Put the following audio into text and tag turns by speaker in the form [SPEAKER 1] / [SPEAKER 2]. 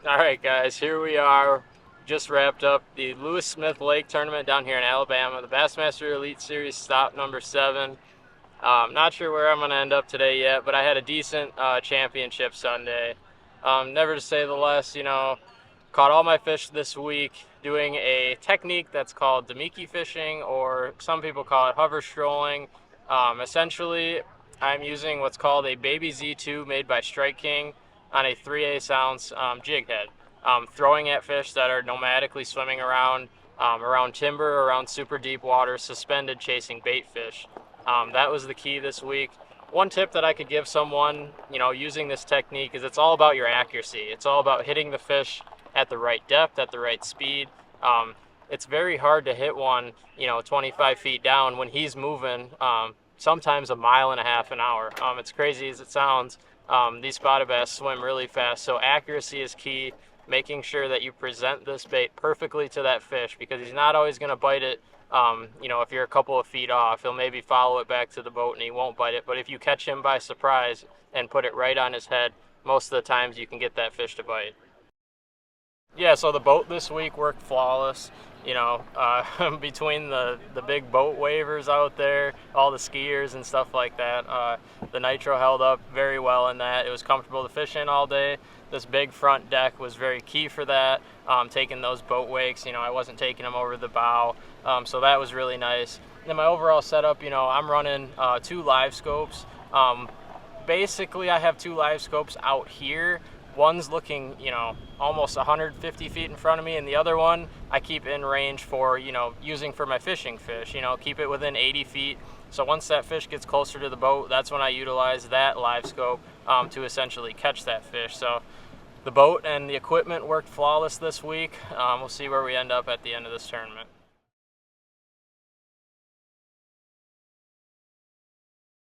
[SPEAKER 1] All right, guys, here we are. Just wrapped up the Lewis Smith Lake tournament down here in Alabama, the Bassmaster Elite Series stop number 7. Not sure where I'm going to end up today yet, but I had a decent championship Sunday. Never to say the less, caught all my fish this week doing a technique that's called damiki fishing, or some people call it hover strolling. Essentially, I'm using what's called a Baby Z2 made by Strike King on a 3/8 ounce jig head, throwing at fish that are nomadically swimming around timber, around super deep water, suspended chasing bait fish. That was the key this week. One tip that I could give someone, using this technique is it's all about your accuracy. It's all about hitting the fish at the right depth, at the right speed. It's very hard to hit one, 25 feet down when he's moving, sometimes 1.5 miles an hour. It's crazy as it sounds. These spotted bass swim really fast, so accuracy is key. Making sure that you present this bait perfectly to that fish, because he's not always going to bite it. If you're a couple of feet off, he'll maybe follow it back to the boat and he won't bite it. But if you catch him by surprise and put it right on his head, most of the times you can get that fish to bite. Yeah, so the boat this week worked flawless. Between the big boat wavers out there, all the skiers and stuff like that, the nitro held up very well in that. It was comfortable to fish in all day. This big front deck was very key for that, taking those boat wakes. I wasn't taking them over the bow, so that was really nice. And then my overall setup, I'm running 2 LiveScopes. Basically, I have 2 LiveScopes out here. One's looking, almost 150 feet in front of me, and the other one I keep in range for, using for my fishing fish, keep it within 80 feet. So once that fish gets closer to the boat, that's when I utilize that LiveScope to essentially catch that fish. So the boat and the equipment worked flawless this week. We'll see where we end up at the end of this tournament.